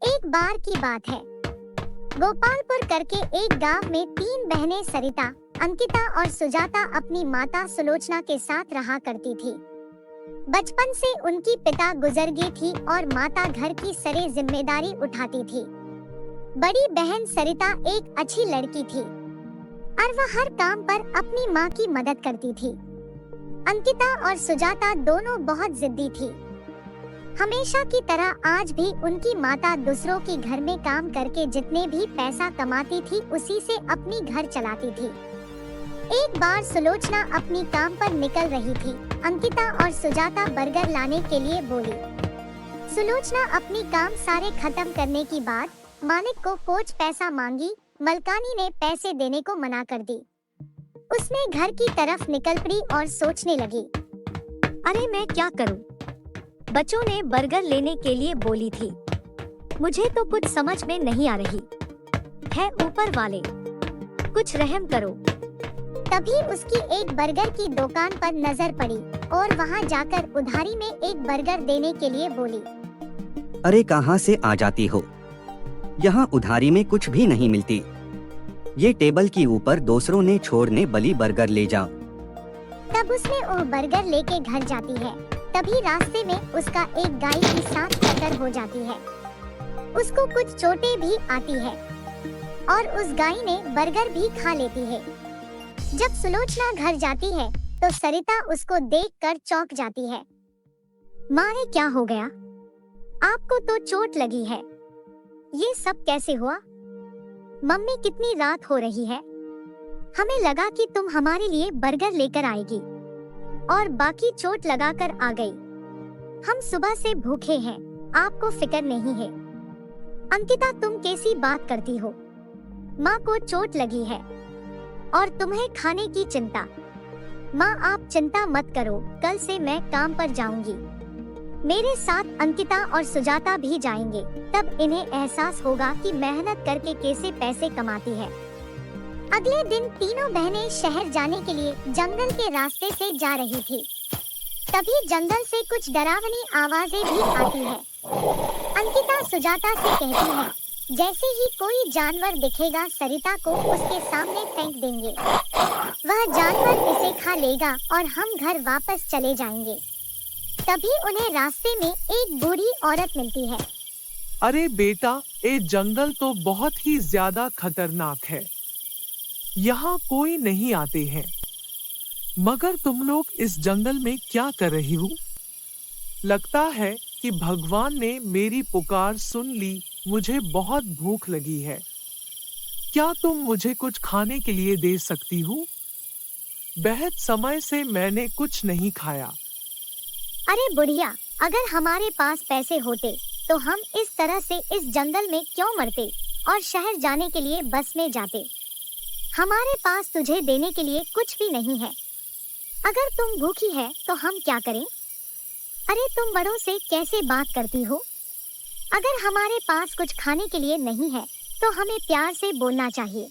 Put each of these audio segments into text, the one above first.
एक बार की बात है, गोपालपुर करके एक गांव में तीन बहनें सरिता, अंकिता और सुजाता अपनी माता सुलोचना के साथ रहा करती थी। बचपन से उनकी पिता गुजर गई थी और माता घर की सारी जिम्मेदारी उठाती थी। बड़ी बहन सरिता एक अच्छी लड़की थी और वह हर काम पर अपनी माँ की मदद करती थी। अंकिता और सुजाता दोनों बहुत जिद्दी थी। हमेशा की तरह आज भी उनकी माता दूसरों के घर में काम करके जितने भी पैसा कमाती थी उसी से अपनी घर चलाती थी। एक बार सुलोचना अपनी काम पर निकल रही थी। अंकिता और सुजाता बर्गर लाने के लिए बोली। सुलोचना अपनी काम सारे खत्म करने के बाद मालिक को कुछ पैसा मांगी। मलकानी ने पैसे देने को मना कर दी। उसने घर की तरफ निकल पड़ी और सोचने लगी, अरे मैं क्या करूं? बच्चों ने बर्गर लेने के लिए बोली थी। मुझे तो कुछ समझ में नहीं आ रही है। ऊपर वाले कुछ रहम करो। तभी उसकी एक बर्गर की दुकान पर नजर पड़ी और वहां जाकर उधारी में एक बर्गर देने के लिए बोली। अरे कहाँ से आ जाती हो? यहाँ उधारी में कुछ भी नहीं मिलती। ये टेबल के ऊपर दूसरों ने छोड़ने बली बर्गर ले जाओ। तब उसने वो बर्गर लेके घर जाती है। तभी रास्ते में उसका एक गाय के साथ टक्कर हो जाती है। उसको कुछ चोटें भी आती है और उस गाय ने बर्गर भी खा लेती है। जब सुलोचना घर जाती है तो सरिता उसको देखकर चौंक जाती है। माँ, ये क्या हो गया? आपको तो चोट लगी है। ये सब कैसे हुआ? मम्मी, कितनी रात हो रही है। हमें लगा कि तुम हमारे लिए बर्गर लेकर आएगी और बाकी चोट लगाकर आ गई। हम सुबह से भूखे हैं, आपको फिक्र नहीं है। अंकिता, तुम कैसी बात करती हो? माँ को चोट लगी है और तुम्हें खाने की चिंता। माँ, आप चिंता मत करो, कल से मैं काम पर जाऊंगी। मेरे साथ अंकिता और सुजाता भी जाएंगे। तब इन्हें एहसास होगा कि मेहनत करके कैसे पैसे कमाती है। अगले दिन तीनों बहनें शहर जाने के लिए जंगल के रास्ते से जा रही थी। तभी जंगल से कुछ डरावनी आवाजें भी आती है। अंकिता सुजाता से कहती है, जैसे ही कोई जानवर दिखेगा सरिता को उसके सामने फेंक देंगे। वह जानवर इसे खा लेगा और हम घर वापस चले जाएंगे। तभी उन्हें रास्ते में एक बूढ़ी औरत मिलती है। अरे बेटा, ये जंगल तो बहुत ही ज्यादा खतरनाक है। यहाँ कोई नहीं आते हैं। मगर तुम लोग इस जंगल में क्या कर रही हो? लगता है कि भगवान ने मेरी पुकार सुन ली। मुझे बहुत भूख लगी है। क्या तुम मुझे कुछ खाने के लिए दे सकती हो? बहुत समय से मैंने कुछ नहीं खाया। अरे बुढ़िया, अगर हमारे पास पैसे होते तो हम इस तरह से इस जंगल में क्यों मरते और शहर जाने के लिए बस में जाते। हमारे पास तुझे देने के लिए कुछ भी नहीं है। अगर तुम भूखी है तो हम क्या करें? अरे तुम बड़ों से कैसे बात करती हो? अगर हमारे पास कुछ खाने के लिए नहीं है तो हमें प्यार से बोलना चाहिए।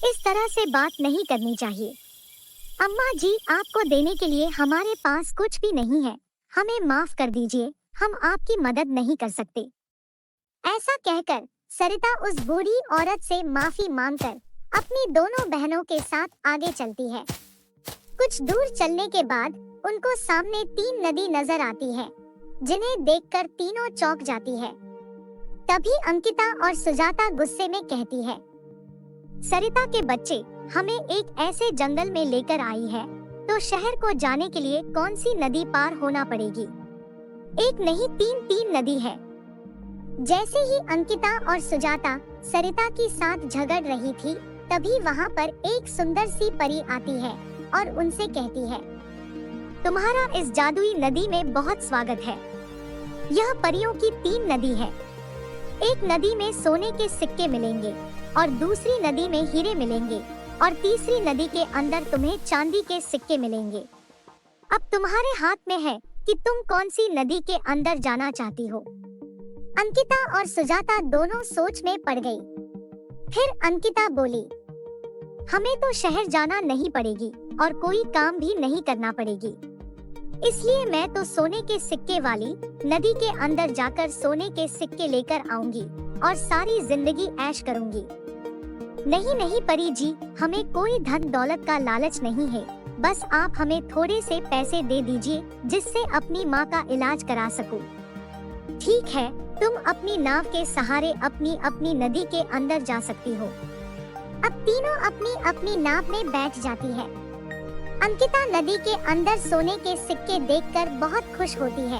इस तरह से बात नहीं करनी चाहिए। अम्मा जी, आपको देने के लिए हमारे पास कुछ भी नहीं है। हमें माफ कर दीजिए, हम आपकी मदद नहीं कर सकते। ऐसा कहकर सरिता उस बूढ़ी औरत से माफी मांगकर अपनी दोनों बहनों के साथ आगे चलती है। कुछ दूर चलने के बाद उनको सामने तीन नदी नजर आती है, जिन्हें देखकर तीनों चौंक जाती है। तभी अंकिता और सुजाता गुस्से में कहती है, सरिता के बच्चे, हमें एक ऐसे जंगल में लेकर आई है तो शहर को जाने के लिए कौन सी नदी पार होना पड़ेगी? एक नहीं, तीन नदी है। जैसे ही अंकिता और सुजाता सरिता के साथ झगड़ रही थी तभी वहां पर एक सुंदर सी परी आती है और उनसे कहती है, तुम्हारा इस जादुई नदी में बहुत स्वागत है। यह परियों की तीन नदी है। एक नदी में सोने के सिक्के मिलेंगे और दूसरी नदी में हीरे मिलेंगे और तीसरी नदी के अंदर तुम्हें चांदी के सिक्के मिलेंगे। अब तुम्हारे हाथ में है कि तुम कौन सी नदी के अंदर जाना चाहती हो। अंकिता और सुजाता दोनों सोच में पड़ गई। फिर अंकिता बोली, हमें तो शहर जाना नहीं पड़ेगी और कोई काम भी नहीं करना पड़ेगी। इसलिए मैं तो सोने के सिक्के वाली नदी के अंदर जाकर सोने के सिक्के लेकर आऊंगी और सारी जिंदगी ऐश करूंगी। नहीं नहीं परी जी, हमें कोई धन दौलत का लालच नहीं है, बस आप हमें थोड़े से पैसे दे दीजिए जिससे अपनी माँ का इलाज करा सकूं। ठीक है, तुम अपनी नाव के सहारे अपनी अपनी नदी के अंदर जा सकती हो। अब तीनों अपनी अपनी नाव में बैठ जाती है। अंकिता नदी के अंदर सोने के सिक्के देखकर बहुत खुश होती है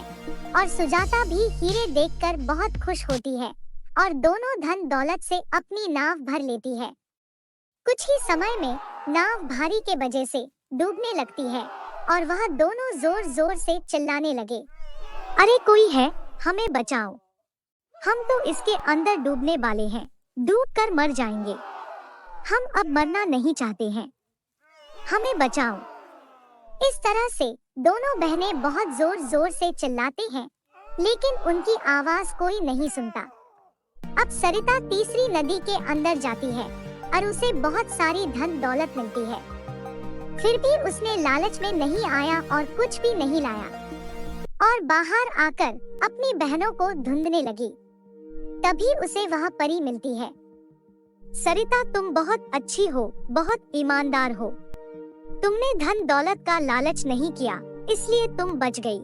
और सुजाता भी हीरे देखकर बहुत खुश होती है और दोनों धन दौलत से अपनी नाव भर लेती है। कुछ ही समय में नाव भारी के वजह से डूबने लगती है और वह दोनों जोर जोर से चिल्लाने लगे, अरे कोई है, हमें बचाओ, हम तो इसके अंदर डूबने वाले हैं, डूबकर मर जाएंगे, हम अब मरना नहीं चाहते हैं, हमें बचाओ। इस तरह से दोनों बहनें बहुत जोर जोर से चिल्लाती हैं, लेकिन उनकी आवाज कोई नहीं सुनता। अब सरिता तीसरी नदी के अंदर जाती है और उसे बहुत सारी धन दौलत मिलती है। फिर भी उसने लालच में नहीं आया और कुछ भी नहीं लाया और बाहर आकर अपनी बहनों को ढूंढने लगी। तभी उसे वह परी मिलती है। सरिता, तुम बहुत अच्छी हो, बहुत ईमानदार हो, तुमने धन दौलत का लालच नहीं किया, इसलिए तुम बच गई,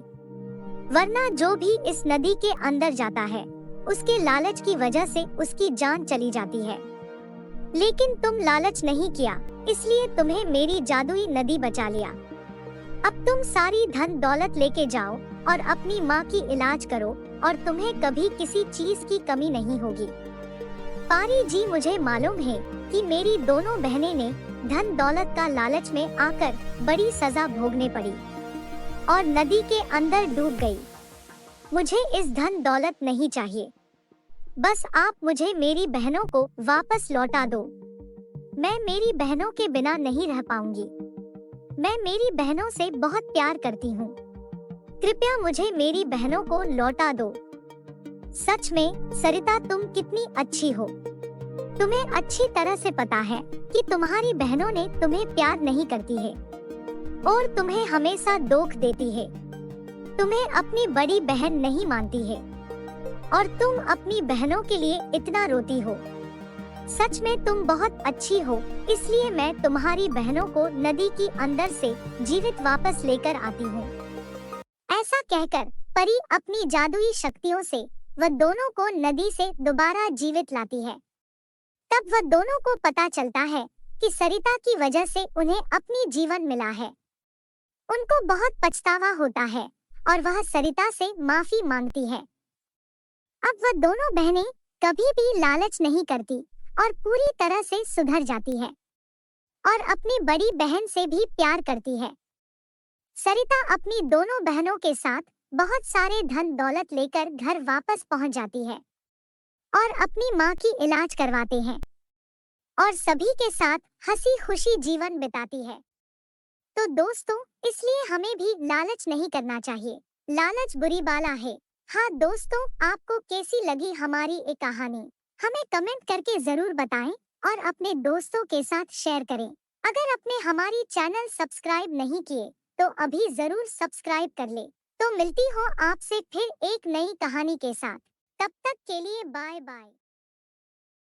वरना जो भी इस नदी के अंदर जाता है उसके लालच की वजह से उसकी जान चली जाती है। लेकिन तुम लालच नहीं किया, इसलिए तुम्हें मेरी जादुई नदी बचा लिया। अब तुम सारी धन दौलत लेके जाओ और अपनी माँ की इलाज करो और तुम्हें कभी किसी चीज की कमी नहीं होगी। पारी जी, मुझे मालूम है कि मेरी दोनों बहनें ने धन दौलत का लालच में आकर बड़ी सजा भोगने पड़ी और नदी के अंदर डूब गई। मुझे इस धन दौलत नहीं चाहिए, बस आप मुझे मेरी बहनों को वापस लौटा दो। मैं मेरी बहनों के बिना नहीं रह पाऊंगी, मैं मेरी बहनों से बहुत प्यार करती हूँ, कृपया मुझे मेरी बहनों को लौटा दो। सच में सरिता, तुम कितनी अच्छी हो, तुम्हें अच्छी तरह से पता है कि तुम्हारी बहनों ने तुम्हें प्यार नहीं करती है और तुम्हें हमेशा दोख देती है, तुम्हें अपनी बड़ी बहन नहीं मानती है और तुम अपनी बहनों के लिए इतना रोती हो। सच में तुम बहुत अच्छी हो, इसलिए मैं तुम्हारी बहनों को नदी की अंदर से जीवित वापस लेकर आती हूँ। ऐसा कहकर परी अपनी जादुई शक्तियों से वह दोनों को नदी से दोबारा जीवित लाती है। तब वह दोनों को पता चलता है कि सरिता की वजह से उन्हें अपनी जीवन मिला है। उनको बहुत पछतावा होता है और वह सरिता से माफी मांगती है। अब वह दोनों बहनें कभी भी लालच नहीं करती और पूरी तरह से सुधर जाती है और अपनी बड़ी बहन से भी प्यार करती है। सरिता अपनी दोनों बहनों के साथ बहुत सारे धन दौलत लेकर घर वापस पहुंच जाती है और अपनी माँ की इलाज करवाते हैं और सभी के साथ हंसी खुशी जीवन बिताती है। तो दोस्तों, इसलिए हमें भी लालच नहीं करना चाहिए, लालच बुरी बाला है। हाँ दोस्तों, आपको कैसी लगी हमारी ये कहानी, हमें कमेंट करके जरूर बताएं और अपने दोस्तों के साथ शेयर करें। अगर आपने हमारी चैनल सब्सक्राइब नहीं किए तो अभी जरूर सब्सक्राइब कर ले। तो मिलती हो आपसे फिर एक नई कहानी के साथ, तब तक के लिए बाय बाय।